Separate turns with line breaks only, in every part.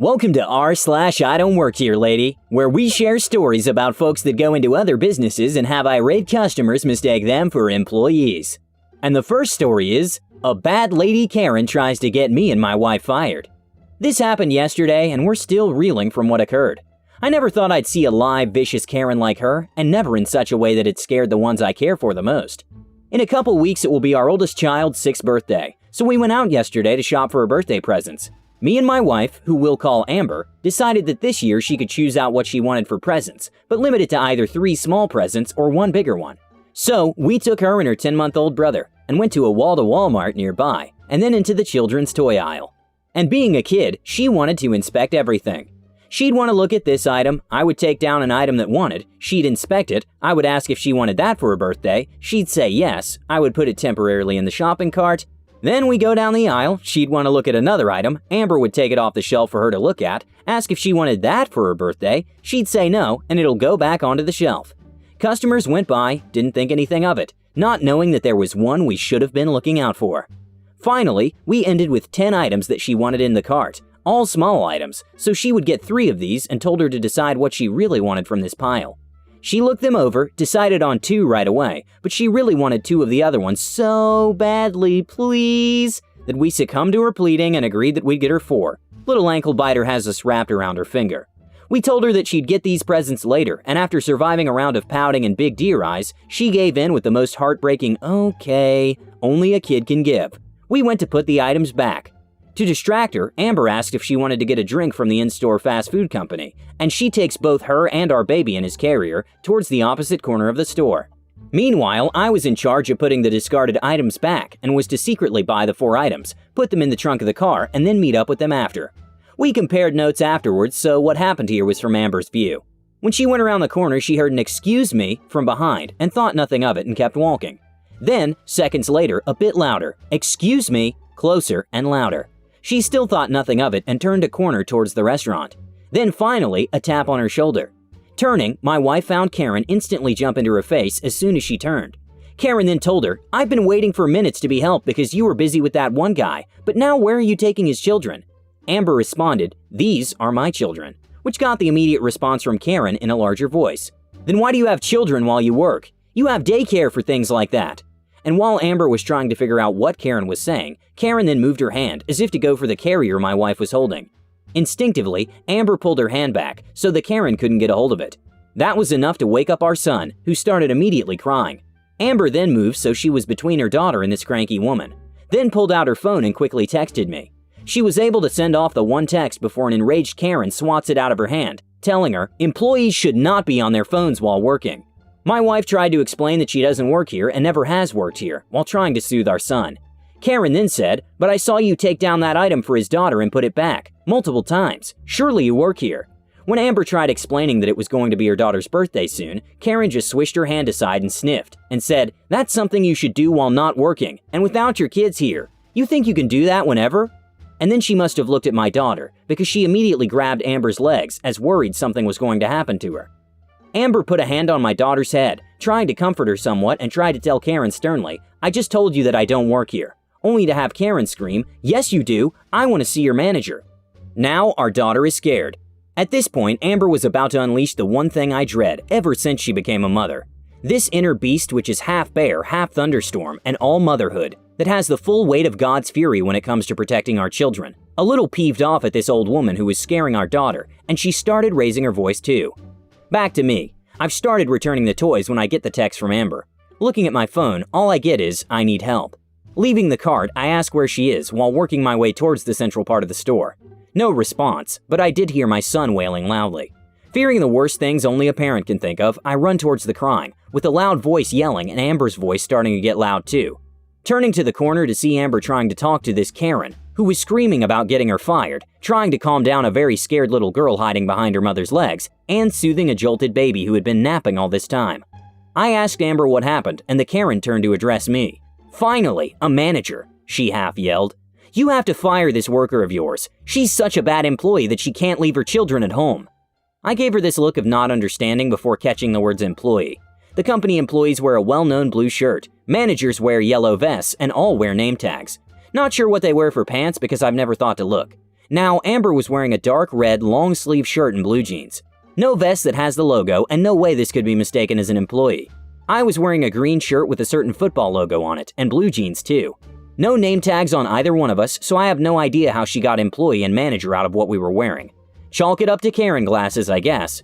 Welcome to r/IDontWorkHereLady, where we share stories about folks that go into other businesses and have irate customers mistake them for employees. And the first story is, a bad lady Karen tries to get me and my wife fired. This happened yesterday and we're still reeling from what occurred. I never thought I'd see a live, vicious Karen like her, and never in such a way that it scared the ones I care for the most. In a couple weeks it will be our oldest child's 6th birthday, so we went out yesterday to shop for her birthday presents. Me and my wife, who we'll call Amber, decided that this year she could choose out what she wanted for presents, but limit it to either 3 small presents or 1 bigger one. So we took her and her 10-month-old brother and went to a Walmart nearby, and then into the children's toy aisle. And being a kid, she wanted to inspect everything. She'd want to look at this item, I would take down an item that wanted, she'd inspect it, I would ask if she wanted that for her birthday, she'd say yes, I would put it temporarily in the shopping cart. Then we go down the aisle, she'd want to look at another item, Amber would take it off the shelf for her to look at, ask if she wanted that for her birthday, she'd say no, and it'll go back onto the shelf. Customers went by, didn't think anything of it, not knowing that there was one we should have been looking out for. Finally, we ended with 10 items that she wanted in the cart, all small items, so she would get 3 of these and told her to decide what she really wanted from this pile. She looked them over, decided on 2 right away, but she really wanted 2 of the other ones so badly, please, that we succumbed to her pleading and agreed that we'd get her 4. Little ankle biter has us wrapped around her finger. We told her that she'd get these presents later, and after surviving a round of pouting and big deer eyes, she gave in with the most heartbreaking okay only a kid can give. We went to put the items back. To distract her, Amber asked if she wanted to get a drink from the in-store fast food company, and she takes both her and our baby in his carrier towards the opposite corner of the store. Meanwhile, I was in charge of putting the discarded items back and was to secretly buy the 4 items, put them in the trunk of the car, and then meet up with them after. We compared notes afterwards, so what happened here was from Amber's view. When she went around the corner, she heard an "excuse me" from behind and thought nothing of it and kept walking. Then, seconds later, a bit louder, "excuse me," closer and louder. She still thought nothing of it and turned a corner towards the restaurant. Then finally, a tap on her shoulder. Turning, my wife found Karen instantly jump into her face as soon as she turned. Karen then told her, "I've been waiting for minutes to be helped because you were busy with that one guy, but now where are you taking his children?" Amber responded, "These are my children," which got the immediate response from Karen in a larger voice. "Then why do you have children while you work? You have daycare for things like that." And while Amber was trying to figure out what Karen was saying, Karen then moved her hand as if to go for the carrier my wife was holding. Instinctively, Amber pulled her hand back so that Karen couldn't get a hold of it. That was enough to wake up our son, who started immediately crying. Amber then moved so she was between her daughter and this cranky woman, then pulled out her phone and quickly texted me. She was able to send off the one text before an enraged Karen swats it out of her hand, telling her employees should not be on their phones while working. My wife tried to explain that she doesn't work here and never has worked here, while trying to soothe our son. Karen then said, "But I saw you take down that item for his daughter and put it back, multiple times. Surely you work here." When Amber tried explaining that it was going to be her daughter's birthday soon, Karen just swished her hand aside and sniffed, and said, "That's something you should do while not working, and without your kids here. You think you can do that whenever?" And then she must have looked at my daughter, because she immediately grabbed Amber's legs as worried something was going to happen to her. Amber put a hand on my daughter's head, trying to comfort her somewhat, and tried to tell Karen sternly, "I just told you that I don't work here," only to have Karen scream, "Yes you do, I want to see your manager." Now our daughter is scared. At this point, Amber was about to unleash the one thing I dread ever since she became a mother. This inner beast which is half bear, half thunderstorm, and all motherhood, that has the full weight of God's fury when it comes to protecting our children. A little peeved off at this old woman who was scaring our daughter, and she started raising her voice too. Back to me. I've started returning the toys when I get the text from Amber. Looking at my phone, all I get is, "I need help." Leaving the cart, I ask where she is while working my way towards the central part of the store. No response, but I did hear my son wailing loudly. Fearing the worst things only a parent can think of, I run towards the crying, with a loud voice yelling and Amber's voice starting to get loud too. Turning to the corner to see Amber trying to talk to this Karen, who was screaming about getting her fired, trying to calm down a very scared little girl hiding behind her mother's legs, and soothing a jolted baby who had been napping all this time. I asked Amber what happened, and the Karen turned to address me. "Finally, a manager," she half yelled. "You have to fire this worker of yours. She's such a bad employee that she can't leave her children at home." I gave her this look of not understanding before catching the words employee. The company employees wear a well-known blue shirt, managers wear yellow vests, and all wear name tags. Not sure what they wear for pants because I've never thought to look. Now, Amber was wearing a dark red long-sleeve shirt and blue jeans. No vest that has the logo, and no way this could be mistaken as an employee. I was wearing a green shirt with a certain football logo on it, and blue jeans too. No name tags on either one of us, so I have no idea how she got employee and manager out of what we were wearing. Chalk it up to Karen glasses, I guess.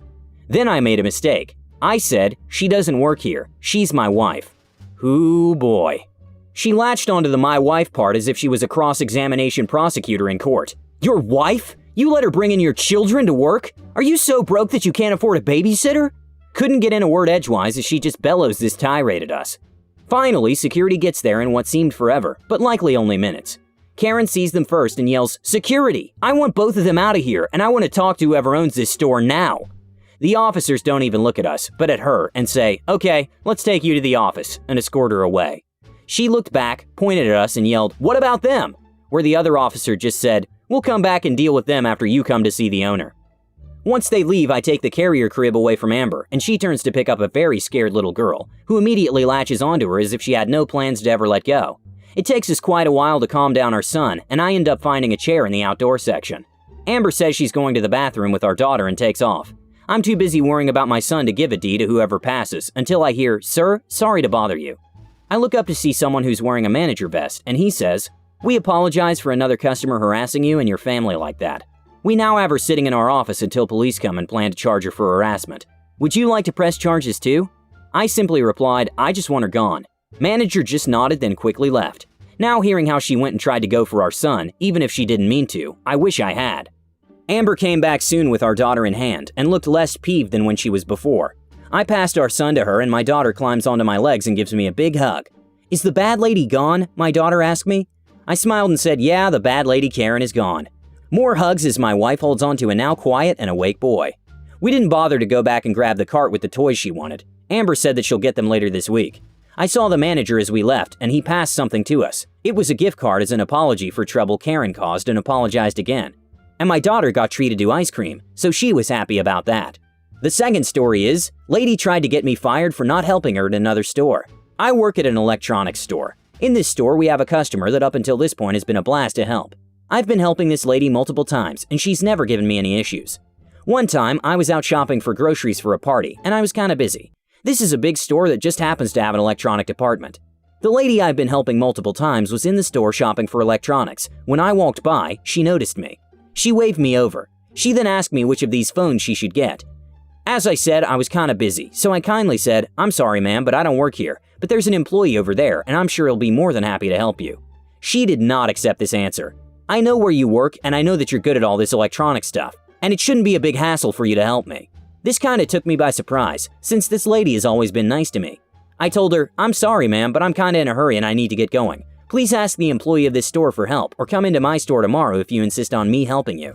Then I made a mistake. I said, she doesn't work here, she's my wife. Ooh boy. She latched onto the my wife part as if she was a cross-examination prosecutor in court. Your wife? You let her bring in your children to work? Are you so broke that you can't afford a babysitter? Couldn't get in a word edgewise as she just bellows this tirade at us. Finally, security gets there in what seemed forever, but likely only minutes. Karen sees them first and yells, "Security! I want both of them out of here, and I want to talk to whoever owns this store now." The officers don't even look at us, but at her, and say, "Okay, let's take you to the office," and escort her away. She looked back, pointed at us, and yelled, "What about them?" Where the other officer just said, "We'll come back and deal with them after you come to see the owner." Once they leave, I take the carrier crib away from Amber, and she turns to pick up a very scared little girl, who immediately latches onto her as if she had no plans to ever let go. It takes us quite a while to calm down our son, and I end up finding a chair in the outdoor section. Amber says she's going to the bathroom with our daughter and takes off. I'm too busy worrying about my son to give a D to whoever passes, until I hear, "Sir, sorry to bother you." I look up to see someone who's wearing a manager vest, and he says, "We apologize for another customer harassing you and your family like that. We now have her sitting in our office until police come and plan to charge her for harassment. Would you like to press charges too?" I simply replied, "I just want her gone." Manager just nodded, then quickly left. Now hearing how she went and tried to go for our son, even if she didn't mean to, I wish I had. Amber came back soon with our daughter in hand and looked less peeved than when she was before. I passed our son to her and my daughter climbs onto my legs and gives me a big hug. "Is the bad lady gone?" my daughter asked me. I smiled and said, "Yeah, the bad lady Karen is gone." More hugs as my wife holds onto a now quiet and awake boy. We didn't bother to go back and grab the cart with the toys she wanted. Amber said that she'll get them later this week. I saw the manager as we left, and he passed something to us. It was a gift card as an apology for trouble Karen caused and apologized again. And my daughter got treated to ice cream, so she was happy about that. The second story is, lady tried to get me fired for not helping her at another store. I work at an electronics store. In this store, we have a customer that up until this point has been a blast to help. I've been helping this lady multiple times, and she's never given me any issues. One time, I was out shopping for groceries for a party, and I was kinda busy. This is a big store that just happens to have an electronic department. The lady I've been helping multiple times was in the store shopping for electronics. When I walked by, she noticed me. She waved me over. She then asked me which of these phones she should get. As I said, I was kinda busy, so I kindly said, "I'm sorry ma'am, but I don't work here, but there's an employee over there, and I'm sure he'll be more than happy to help you." She did not accept this answer. "I know where you work, and I know that you're good at all this electronic stuff, and it shouldn't be a big hassle for you to help me." This kinda took me by surprise, since this lady has always been nice to me. I told her, "I'm sorry ma'am, but I'm kinda in a hurry and I need to get going. Please ask the employee of this store for help, or come into my store tomorrow if you insist on me helping you."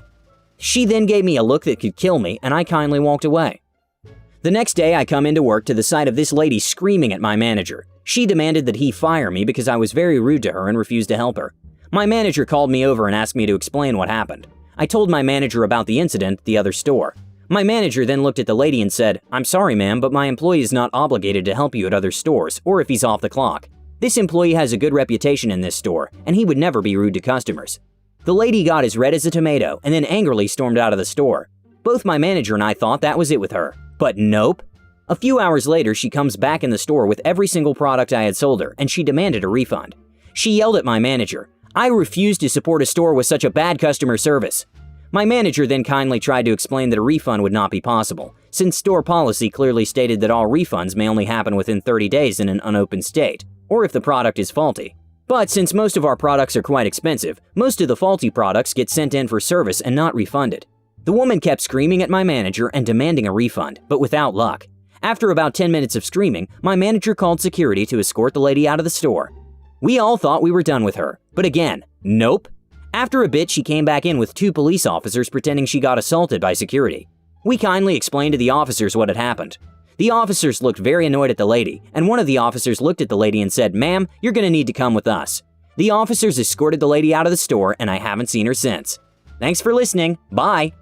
She then gave me a look that could kill me, and I kindly walked away. The next day I come into work to the sight of this lady screaming at my manager. She demanded that he fire me because I was very rude to her and refused to help her. My manager called me over and asked me to explain what happened. I told my manager about the incident at the other store. My manager then looked at the lady and said, "I'm sorry ma'am, but my employee is not obligated to help you at other stores, or if he's off the clock. This employee has a good reputation in this store, and he would never be rude to customers." The lady got as red as a tomato and then angrily stormed out of the store. Both my manager and I thought that was it with her. But nope. A few hours later, she comes back in the store with every single product I had sold her, and she demanded a refund. She yelled at my manager, "I refuse to support a store with such a bad customer service." My manager then kindly tried to explain that a refund would not be possible, since store policy clearly stated that all refunds may only happen within 30 days in an unopened state, or if the product is faulty. But since most of our products are quite expensive, most of the faulty products get sent in for service and not refunded. The woman kept screaming at my manager and demanding a refund, but without luck. After about 10 minutes of screaming, my manager called security to escort the lady out of the store. We all thought we were done with her, but again, nope. After a bit, she came back in with 2 police officers pretending she got assaulted by security. We kindly explained to the officers what had happened. The officers looked very annoyed at the lady, and one of the officers looked at the lady and said, "Ma'am, you're gonna need to come with us." The officers escorted the lady out of the store, and I haven't seen her since. Thanks for listening. Bye.